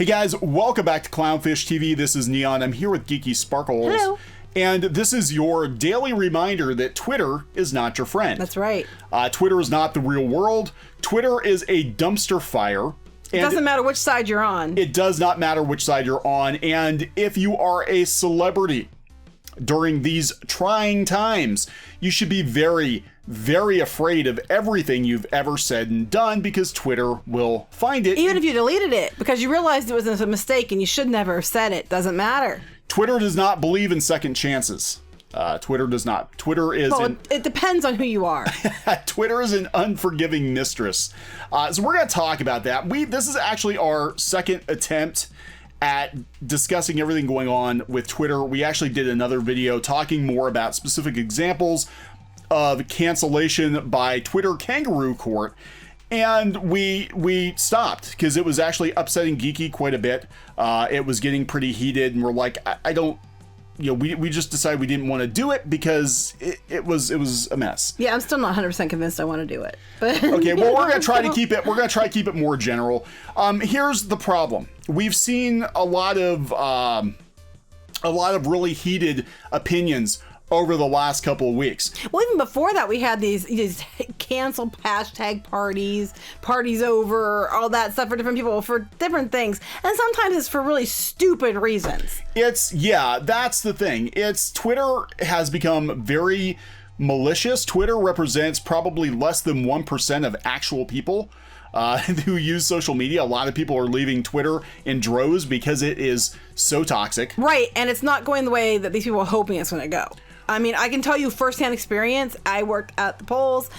Hey guys, welcome back to CLOWNFISH TV. This is Kneon. I'm here with Geeky Sparkles. Hello. And this is your daily reminder that Twitter is not your friend. That's right. Twitter is not the real world. Twitter is a dumpster fire. It doesn't matter which side you're on. It does not matter which side you're on. And if you are a celebrity during these trying times, you should be very, very afraid of everything you've ever said and done, because Twitter will find it. Even if you deleted it because you realized it was a mistake and you should never have said it. Doesn't matter. Twitter does not believe in second chances. Twitter does not. Twitter is... Well, it depends on who you are. Twitter is an unforgiving mistress. So we're going to talk about that. This is actually our second attempt at discussing everything going on with Twitter. We actually did another video talking more about specific examples of cancellation by Twitter Kangaroo Court. And we stopped because it was actually upsetting Geeky quite a bit. It was getting pretty heated, and we're like, I don't, we just decided we didn't want to do it because it was a mess. Yeah, I'm still not 100% convinced I want to do it. But okay, well, we're gonna try to keep it. We're gonna try to keep it more general. Here's the problem: we've seen a lot of really heated opinions over the last couple of weeks. Well, even before that, we had these canceled hashtag parties over, all that stuff for different people for different things. And sometimes it's for really stupid reasons. That's the thing. Twitter has become very malicious. Twitter represents probably less than 1% of actual people who use social media. A lot of people are leaving Twitter in droves because it is so toxic. Right, and it's not going the way that these people are hoping it's going to go. I mean, I can tell you firsthand experience. I worked at the polls.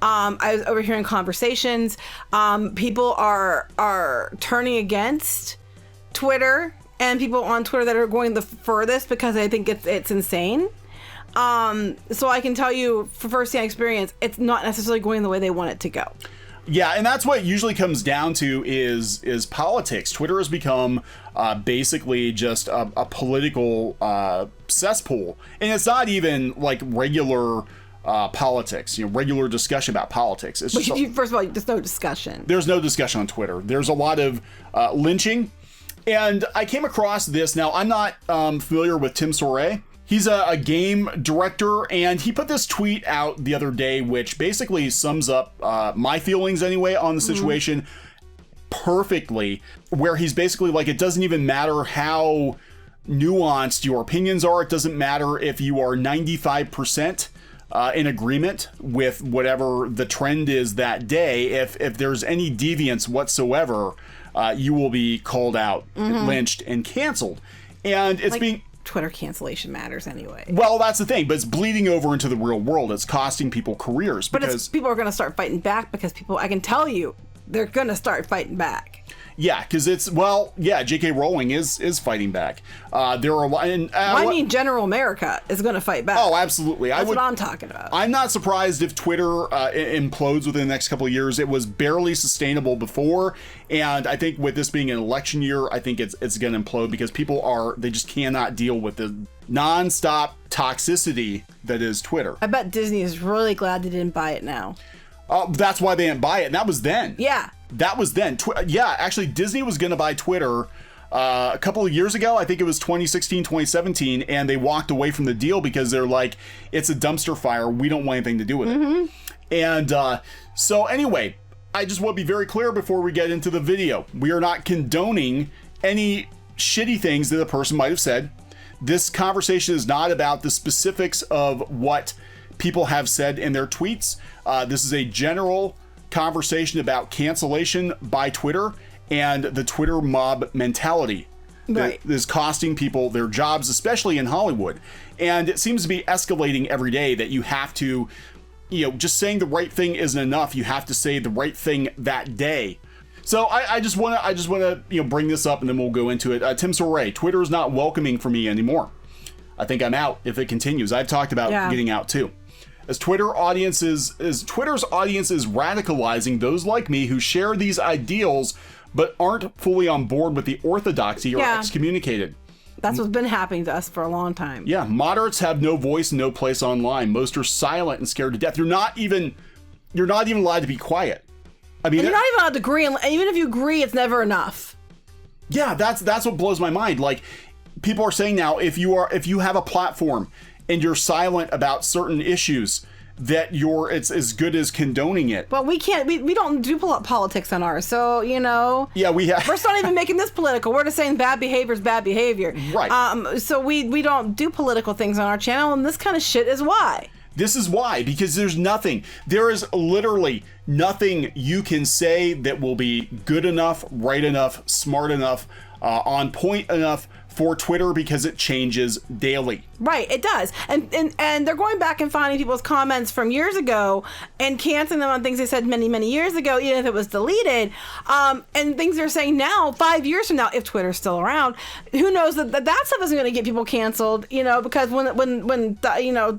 I was overhearing conversations. People are turning against Twitter, and people on Twitter that are going the furthest because I think it's insane. So I can tell you for firsthand experience, it's not necessarily going the way they want it to go. Yeah, and that's what it usually comes down to is politics. Twitter has become basically just a political cesspool, and it's not even like regular politics, regular discussion about politics. It's just first of all, there's no discussion. There's no discussion on Twitter. There's a lot of lynching, and I came across this. Now, I'm not familiar with Tim Soray. He's a game director, and he put this tweet out the other day, which basically sums up my feelings anyway on the situation perfectly, where he's basically like, it doesn't even matter how nuanced your opinions are. It doesn't matter if you are 95% in agreement with whatever the trend is that day. If there's any deviance whatsoever, you will be called out, lynched, and canceled. And it's being... Twitter cancellation matters anyway. Well, that's the thing, but it's bleeding over into the real world. It's costing people careers. But people are going to start fighting back because I can tell you, they're going to start fighting back. Yeah, because J.K. Rowling is fighting back. There are a lot. I mean, General America is going to fight back. Oh, absolutely. That's what I'm talking about. I'm not surprised if Twitter implodes within the next couple of years. It was barely sustainable before, and I think with this being an election year, I think it's going to implode because they just cannot deal with the nonstop toxicity that is Twitter. I bet Disney is really glad they didn't buy it now. That's why they didn't buy it, and that was then. Yeah. That was then. Actually, Disney was going to buy Twitter a couple of years ago. I think it was 2016, 2017, and they walked away from the deal because they're like, it's a dumpster fire. We don't want anything to do with it. And so anyway, I just want to be very clear before we get into the video. We are not condoning any shitty things that a person might have said. This conversation is not about the specifics of what people have said in their tweets. This is a general conversation about cancellation by Twitter and the Twitter mob mentality that is costing people their jobs, especially in Hollywood. And it seems to be escalating every day that you have to, just saying the right thing isn't enough. You have to say the right thing that day. So I just want to bring this up, and then we'll go into it. Tim Soray, Twitter is not welcoming for me anymore. I think I'm out if it continues. I've talked about getting out too. As Twitter's audience is radicalizing those like me who share these ideals but aren't fully on board with the orthodoxy or excommunicated. That's what's been happening to us for a long time. Yeah, moderates have no voice and no place online. Most are silent and scared to death. You're not even allowed to be quiet. I mean, and you're not even allowed to agree. And even if you agree, it's never enough. Yeah, that's what blows my mind. Like, people are saying now, if you have a platform and you're silent about certain issues, that it's as good as condoning it. Well, we can't. We don't do politics on ours, so Yeah, we have. We're not even making this political. We're just saying bad behavior is bad behavior. Right. So we don't do political things on our channel, and this kind of shit is why. This is why, because there is literally nothing you can say that will be good enough, right enough, smart enough, on point enough for Twitter, because it changes daily. Right, it does. And they're going back and finding people's comments from years ago and canceling them on things they said many, many years ago, even if it was deleted. And things they're saying now, 5 years from now, if Twitter's still around, who knows that stuff isn't going to get people canceled, because when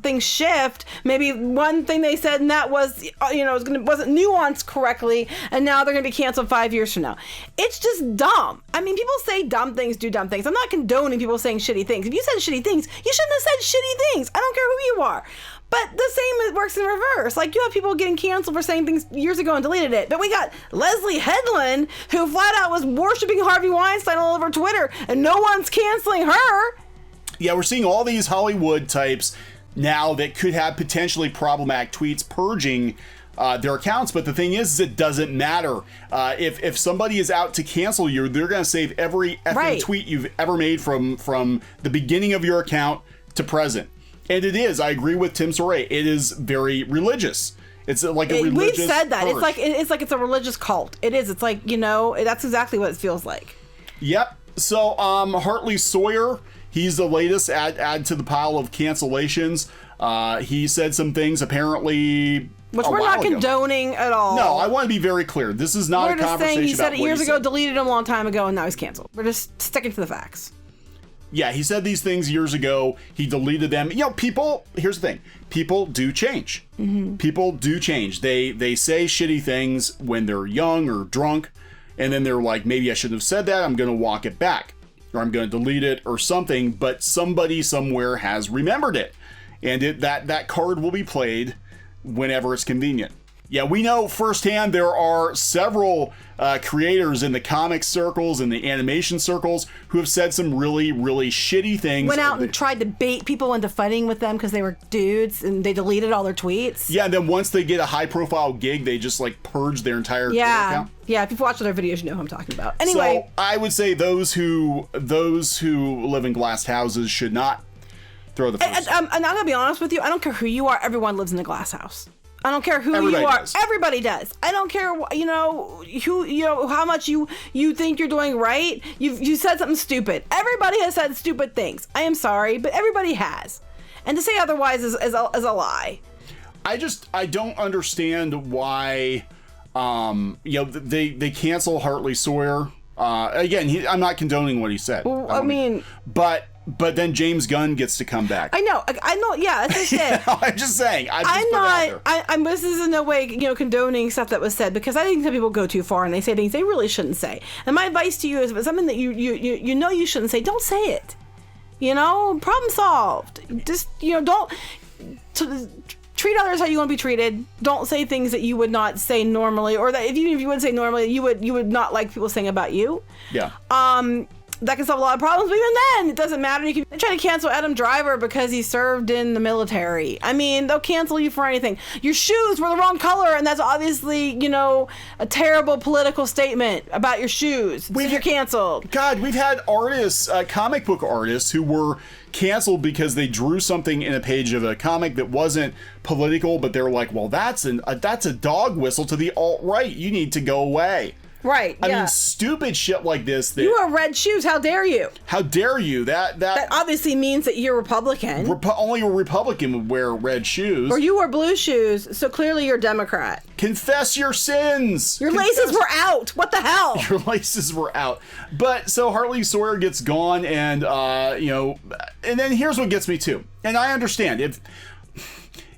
things shift, maybe one thing they said and that was, wasn't nuanced correctly, and now they're going to be canceled 5 years from now. It's just dumb. I mean, people say dumb things, do dumb things. I'm not condoning people saying shitty things. If you said shitty things, you shouldn't have said shitty things. I don't care who you are. But the same works in reverse. Like, you have people getting canceled for saying things years ago and deleted it. But we got Leslie Headland, who flat out was worshiping Harvey Weinstein all over Twitter, and no one's canceling her. Yeah, we're seeing all these Hollywood types now that could have potentially problematic tweets purging their accounts, but the thing is it doesn't matter. If somebody is out to cancel you, they're going to save every effing tweet you've ever made from the beginning of your account to present. And it is, I agree with Tim Soray, it is very religious. It's like a religious We've said that. purge. It's like it's a religious cult. It is. It's like, that's exactly what it feels like. Yep. So Hartley Sawyer, he's the latest add to the pile of cancellations. He said some things apparently, which we're not condoning at all. No, I want to be very clear. This is not a conversation about what he said. We're just saying he said it years ago, deleted him a long time ago, and now he's canceled. We're just sticking to the facts. Yeah, he said these things years ago. He deleted them. People, here's the thing. People do change. Mm-hmm. People do change. They say shitty things when they're young or drunk, and then they're like, maybe I shouldn't have said that. I'm going to walk it back, or I'm going to delete it or something, but somebody somewhere has remembered it. And that card will be played whenever it's convenient. Yeah, we know firsthand there are several creators in the comic circles and the animation circles who have said some really, really shitty things. Went out and tried to bait people into fighting with them because they were dudes, and they deleted all their tweets. Yeah, and then once they get a high-profile gig, they just purge their entire Twitter account. Yeah, if you've watched their videos, you know who I'm talking about. Anyway, so I would say those who live in glass houses should not throw the first. And I'm gonna be honest with you. I don't care who you are. Everyone lives in a glass house. I don't care who Everybody you are. does. Everybody does. I don't care, how much you think you're doing right. You said something stupid. Everybody has said stupid things. I am sorry, but everybody has. And to say otherwise is a lie. I don't understand why, they cancel Hartley Sawyer. Again, I'm not condoning what he said. Well, But then James Gunn gets to come back. I know. Yeah, as I said. I'm just saying. I'm this is in no way, condoning stuff that was said, because I think some people go too far and they say things they really shouldn't say. And my advice to you is, if it's something that you shouldn't say, don't say it. Problem solved. Just, don't treat others how you want to be treated. Don't say things that you would not say normally, or that even if you would say normally, you would not like people saying about you. Yeah. That can solve a lot of problems, but even then, it doesn't matter. You can try to cancel Adam Driver because he served in the military. I mean, they'll cancel you for anything. Your shoes were the wrong color, and that's obviously, a terrible political statement about your shoes. So you're canceled. God, we've had artists, comic book artists, who were canceled because they drew something in a page of a comic that wasn't political, but they're like, well, that's a dog whistle to the alt-right. You need to go away. Right. I mean, stupid shit like this. You wear red shoes. How dare you? How dare you? That obviously means that you're Republican. Only a Republican would wear red shoes. Or you wear blue shoes, so clearly you're Democrat. Confess your sins. Your laces were out. What the hell? Your laces were out. But so Hartley Sawyer gets gone, and and then here's what gets me too. And I understand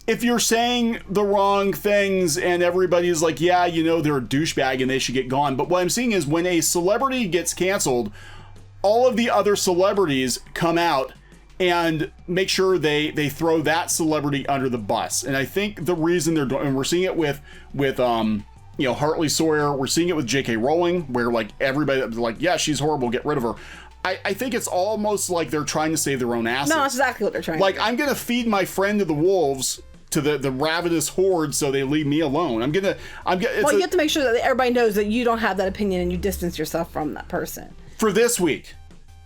if you're saying the wrong things and everybody's like, yeah, they're a douchebag and they should get gone. But what I'm seeing is when a celebrity gets canceled, all of the other celebrities come out and make sure they throw that celebrity under the bus. And I think the reason they're doing, and we're seeing it with Hartley Sawyer. We're seeing it with J.K. Rowling, where like everybody like, yeah, she's horrible, get rid of her. I think it's almost like they're trying to save their own asses. No, that's exactly what they're trying to do. I'm gonna feed my friend to the wolves, to the ravenous horde, so they leave me alone. Well, you have to make sure that everybody knows that you don't have that opinion and you distance yourself from that person. For this week,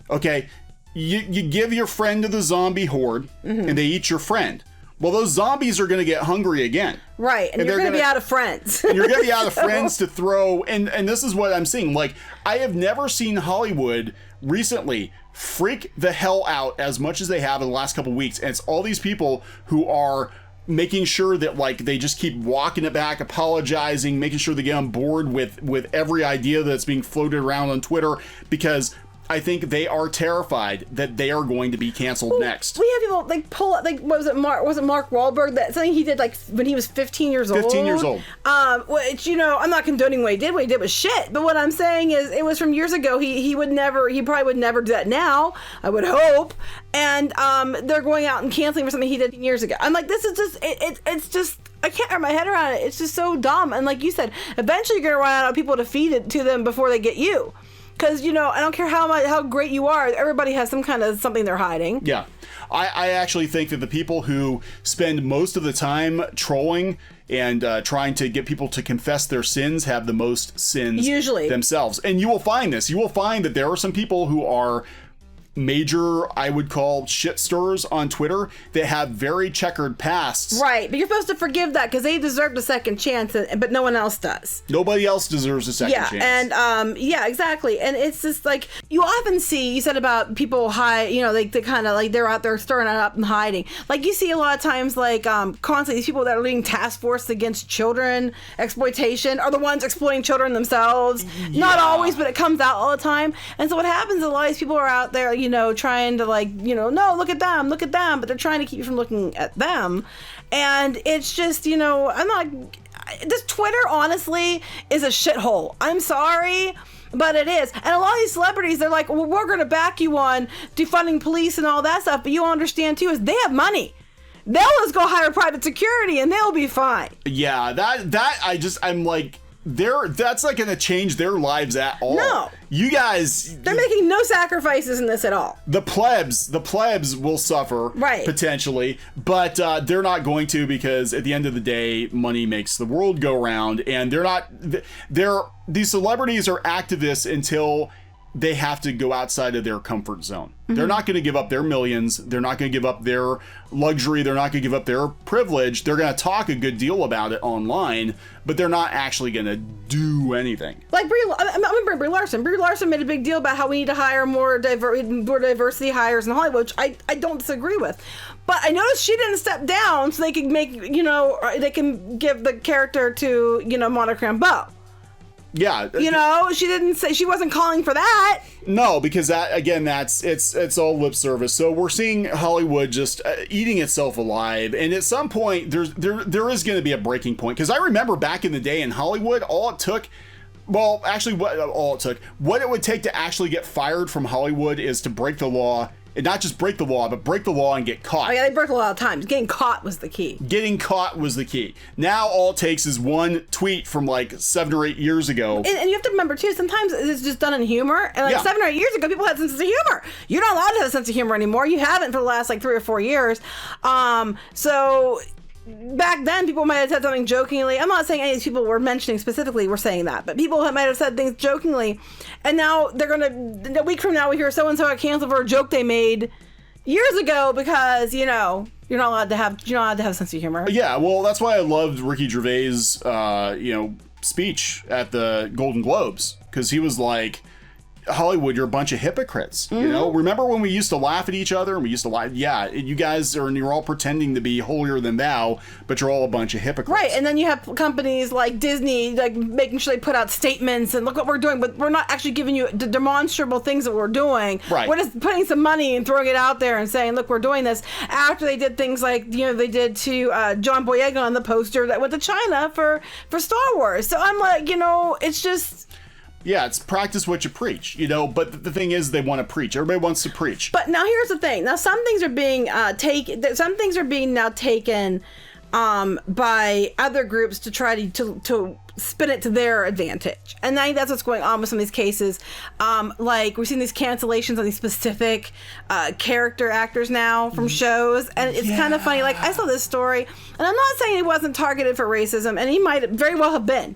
okay, you give your friend to the zombie horde, and they eat your friend. Well, those zombies are going to get hungry again. Right, and you're going to be out of friends. And you're going to be out of friends to throw, and this is what I'm seeing. Like, I have never seen Hollywood recently freak the hell out as much as they have in the last couple weeks. And it's all these people who are making sure that, like, they just keep walking it back, apologizing, making sure they get on board with every idea that's being floated around on Twitter, because I think they are terrified that they are going to be canceled next. We have people like pull up, like, was it Mark Wahlberg, that something he did like when he was 15 years old? 15 years old. Which, I'm not condoning what he did. What he did was shit. But what I'm saying is, it was from years ago. He probably would never do that now, I would hope. And they're going out and canceling for something he did years ago. I'm like, this is just, it's just, I can't wrap my head around it. It's just so dumb. And like you said, eventually you're going to run out of people to feed it to them before they get you. Because, I don't care how great you are, everybody has some kind of something they're hiding. Yeah. I actually think that the people who spend most of the time trolling and trying to get people to confess their sins have the most sins usually themselves. And you will find this. You will find that there are some people who are major, I would call, shit stirrers on Twitter that have very checkered pasts. Right, but you're supposed to forgive that because they deserved a second chance, but no one else does. Nobody else deserves a second chance. And exactly. And it's just like, you often see, you said about people hide, they kind of like, they're out there stirring it up and hiding. Like, you see a lot of times, like, constantly these people that are leading task force against children exploitation are the ones exploiting children themselves. Yeah. Not always, but it comes out all the time. And so what happens is a lot of these people are out there, trying to no, look at them, but they're trying to keep you from looking at them. And it's just, this Twitter honestly is a shithole. I'm sorry, but it is. And a lot of these celebrities, they're like, well, we're going to back you on defunding police and all that stuff. But you understand too, is they have money. They'll just go hire private security and they'll be fine. Yeah, I'm like, that's not going to change their lives at all. No. You guys... They're making no sacrifices in this at all. The plebs will suffer, right, potentially, but they're not going to, because at the end of the day, money makes the world go round, and these celebrities are activists until they have to go outside of their comfort zone. Mm-hmm. They're not going to give up their millions. They're not going to give up their luxury. They're not going to give up their privilege. They're going to talk a good deal about it online, but they're not actually going to do anything. Like I remember Brie Larson. Brie Larson made a big deal about how we need to hire more diversity hires in Hollywood, which I don't disagree with. But I noticed she didn't step down so they could make, they can give the character to, Monica Rambeau. Yeah. She didn't say, she wasn't calling for that. No, because that, again, it's all lip service. So we're seeing Hollywood just eating itself alive. And at some point, there is going to be a breaking point. Because I remember back in the day in Hollywood, what it would take to actually get fired from Hollywood is to break the law. And not just break the law, but break the law and get caught. Oh yeah, they broke the law all the time. Getting caught was the key. Getting caught was the key. Now all it takes is one tweet from like 7 or 8 years ago. And you have to remember too, sometimes it's just done in humor. And 7 or 8 years ago, people had a sense of humor. You're not allowed to have a sense of humor anymore. You haven't for the last 3 or 4 years. So back then, people might have said something jokingly. I'm not saying any of these people we're mentioning specifically were saying that, but people might have said things jokingly. And now they're going to, a week from now, we hear so-and-so got canceled for a joke they made years ago because, you're not allowed to have a sense of humor. Yeah, well, that's why I loved Ricky Gervais' speech at the Golden Globes, because he was like, Hollywood, you're a bunch of hypocrites. Mm-hmm. Remember when we used to laugh at each other and we used to lie? Yeah, you guys you're all pretending to be holier than thou, but you're all a bunch of hypocrites. Right, and then you have companies like Disney, like making sure they put out statements and look what we're doing, but we're not actually giving you the demonstrable things that we're doing. Right. We're just putting some money and throwing it out there and saying, look, we're doing this. After they did things like, they did to John Boyega on the poster that went to China for Star Wars. So I'm like, it's just... Yeah, it's practice what you preach, but the thing is they want to preach. Everybody wants to preach. But now here's the thing. Now some things are being some things are being now taken by other groups to try to spin it to their advantage. And I think that's what's going on with some of these cases. Like we're seeing these cancellations on these specific character actors now from shows. And it's kind of funny. Like I saw this story, and I'm not saying he wasn't targeted for racism, and he might very well have been.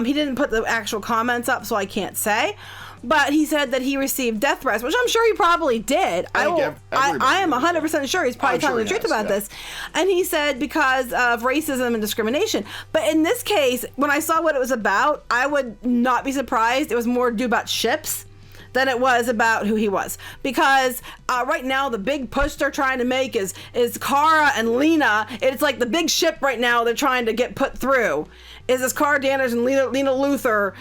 He didn't put the actual comments up, so I can't say. But he said that he received death threats, which I'm sure he probably did. I am 100% sure he's probably telling the truth about this. And he said because of racism and discrimination. But in this case, when I saw what it was about, I would not be surprised. It was more due about ships than it was about who he was. Because right now, the big push they're trying to make is Kara and Lena. It's like the big ship right now they're trying to get put through. Is this Kara Danvers and Lena Luthor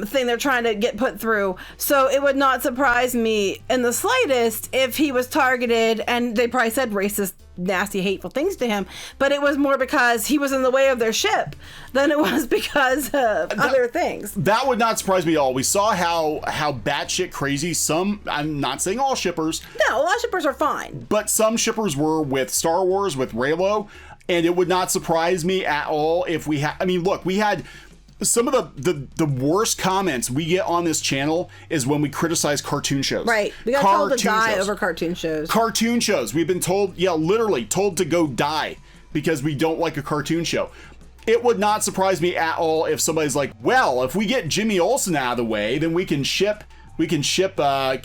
thing they're trying to get put through. So it would not surprise me in the slightest if he was targeted, and they probably said racist, nasty, hateful things to him, but it was more because he was in the way of their ship than it was because of other things. That would not surprise me at all. We saw how batshit crazy some, I'm not saying all shippers. No, a lot of shippers are fine. But some shippers were with Star Wars, with Reylo, and it would not surprise me at all if we had, I mean, look, we had some of the worst comments we get on this channel is when we criticize cartoon shows. Right. We got told to die over cartoon shows. Cartoon shows. We've been told, literally told to go die because we don't like a cartoon show. It would not surprise me at all if somebody's like, well, if we get Jimmy Olsen out of the way, then we can ship Kara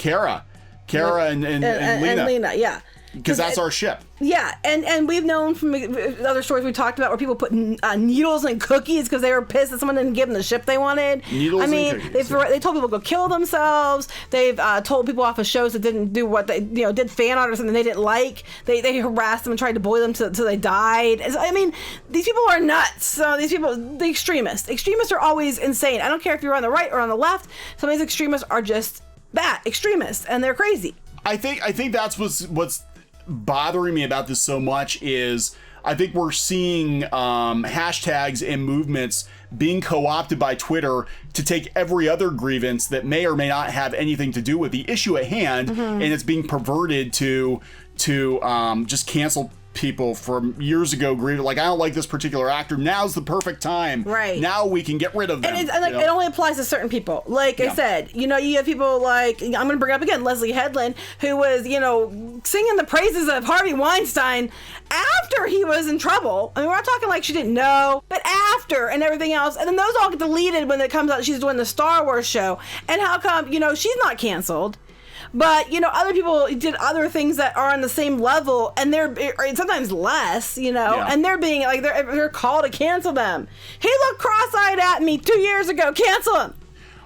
and Lena. Yeah. Because that's our ship. Yeah, and we've known from other stories we talked about where people put needles in cookies because they were pissed that someone didn't give them the ship they wanted. Needles and cookies. They told people to go kill themselves. They've told people off of shows that didn't do what they, did fan art or something they didn't like. They harassed them and tried to bully them until they died. I mean, these people are nuts. So these people, the extremists are always insane. I don't care if you're on the right or on the left. Some of these extremists are just that, extremists, and they're crazy. I think that's what's bothering me about this so much is I think we're seeing hashtags and movements being co-opted by Twitter to take every other grievance that may or may not have anything to do with the issue at hand, and it's being perverted to just cancel people from years ago grieving, like, I don't like this particular actor, now's the perfect time, right now we can get rid of them. And it only applies to certain people, like I said, you have people like, I'm gonna bring up again Leslie Headland, who was singing the praises of Harvey Weinstein after he was in trouble. I mean, we're not talking like she didn't know, but after, and everything else, and then those all get deleted when it comes out she's doing the Star Wars show. And how come she's not canceled, but other people did other things that are on the same level, and they're sometimes less, and they're being like, they're called to cancel them. He looked cross-eyed at me 2 years ago. Cancel him.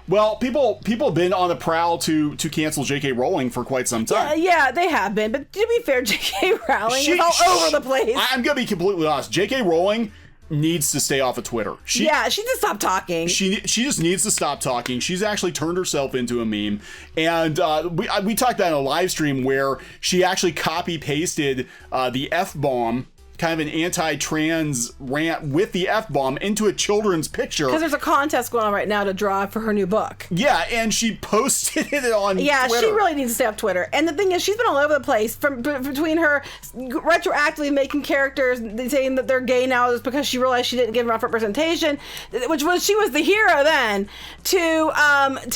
Well, people have been on the prowl to cancel J.K. Rowling for quite some time. Yeah, they have been. But to be fair, J.K. Rowling is all over the place. I'm gonna be completely honest. J.K. Rowling needs to stay off of Twitter. She needs to stop talking. She just needs to stop talking. She's actually turned herself into a meme. And we talked about in a live stream where she actually copy pasted the F-bomb, kind of an anti-trans rant with the F-bomb into a children's picture. Because there's a contest going on right now to draw for her new book. Yeah, and she posted it on Twitter. She really needs to stay off Twitter. And the thing is, she's been all over the place between her retroactively making characters saying that they're gay now just because she realized she didn't give enough representation, she was the hero then, to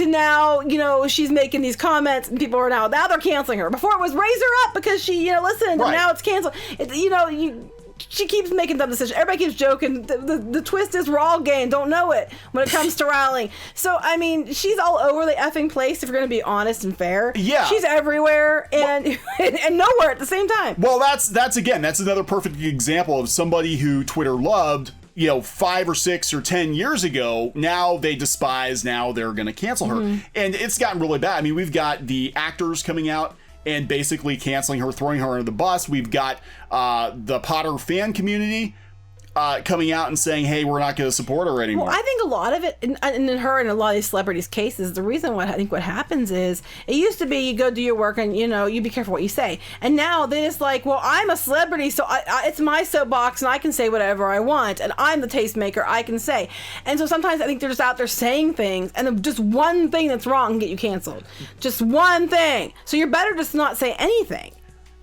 now, she's making these comments and people are now they're canceling her. Before it was raise her up because she, listened, and now it's canceled. She keeps making dumb decisions. Everybody keeps joking. The twist is we're all gay and don't know it when it comes to Rowling. So, I mean, she's all over the effing place if you're going to be honest and fair. Yeah. She's everywhere and nowhere at the same time. Well, that's another perfect example of somebody who Twitter loved, 5 or 6 or 10 years ago. Now they despise, now they're going to cancel her. And it's gotten really bad. I mean, we've got the actors coming out and basically canceling her, throwing her under the bus. We've got the Potter fan community coming out and saying, hey, we're not going to support her anymore. Well, I think a lot of it, and in her and a lot of these celebrities' cases, the reason what happens is, it used to be you go do your work and, you be careful what you say. And now they're just like, well, I'm a celebrity, so it's my soapbox and I can say whatever I want. And I'm the tastemaker, I can say. And so sometimes I think they're just out there saying things, and just one thing that's wrong can get you canceled. Just one thing. So you're better just not say anything.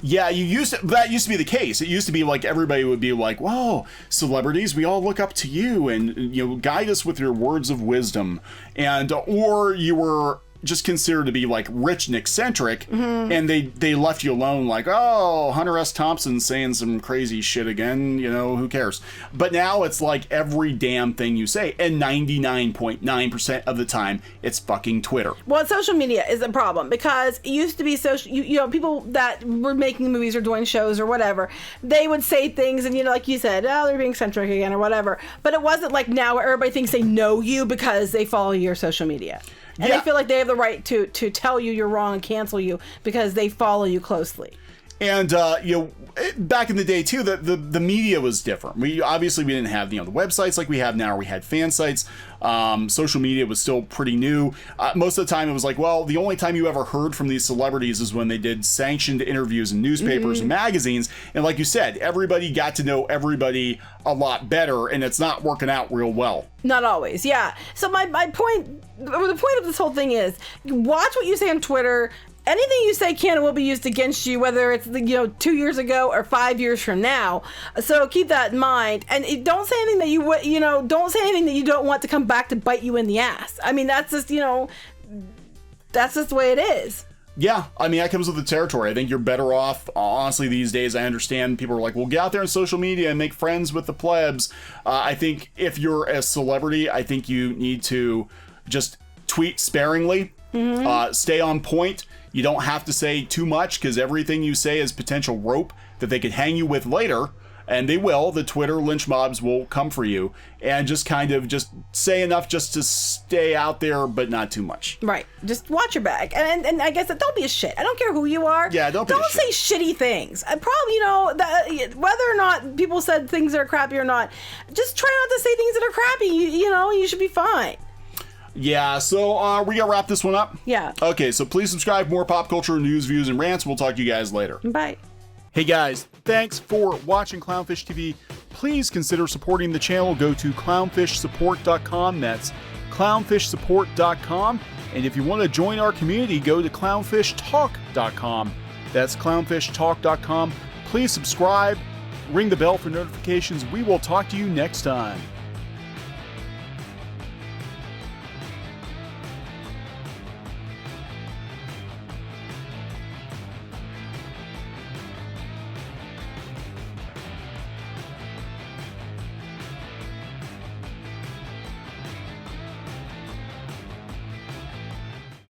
Yeah, that used to be the case. It used to be like everybody would be like, "Whoa, celebrities, we all look up to you, and guide us with your words of wisdom." And or you were just considered to be like rich and eccentric, and they left you alone, like, "Oh, Hunter S. Thompson's saying some crazy shit again, who cares?" But now it's like every damn thing you say, and 99.9% of the time it's fucking Twitter. Well, social media is a problem because it used to be people that were making movies or doing shows or whatever, they would say things and like you said, oh, they're being eccentric again or whatever. But it wasn't like now where everybody thinks they know you because they follow your social media. And they feel like they have the right to tell you you're wrong and cancel you because they follow you closely. And back in the day too, the media was different. We didn't have the websites like we have now. We had fan sites. Social media was still pretty new. Most of the time, it was like, well, the only time you ever heard from these celebrities is when they did sanctioned interviews in newspapers and magazines. And like you said, everybody got to know everybody a lot better, and it's not working out real well. Not always, yeah. So my point, or the point of this whole thing is, watch what you say on Twitter. Anything you say can and will be used against you, whether it's 2 years ago or 5 years from now. So keep that in mind, and don't say anything that don't say anything that you don't want to come back to bite you in the ass. I mean, that's just that's just the way it is. Yeah, I mean, that comes with the territory. I think you're better off, honestly, these days. I understand people are like, well, get out there on social media and make friends with the plebs. I think if you're a celebrity, I think you need to just tweet sparingly, stay on point. You don't have to say too much because everything you say is potential rope that they could hang you with later. And they will. The Twitter lynch mobs will come for you. And just just say enough just to stay out there, but not too much. Right. Just watch your back. And I guess don't be a shit. I don't care who you are. Yeah, don't say shitty things. I probably, whether or not people said things are crappy or not, just try not to say things that are crappy. You should be fine. Yeah, so we gotta wrap this one up? Yeah. Okay, so please subscribe for more pop culture news, views, and rants. We'll talk to you guys later. Bye. Hey guys, thanks for watching Clownfish TV. Please consider supporting the channel. Go to clownfishsupport.com. That's clownfishsupport.com. And if you want to join our community, go to clownfishtalk.com. That's clownfishtalk.com. Please subscribe, ring the bell for notifications. We will talk to you next time.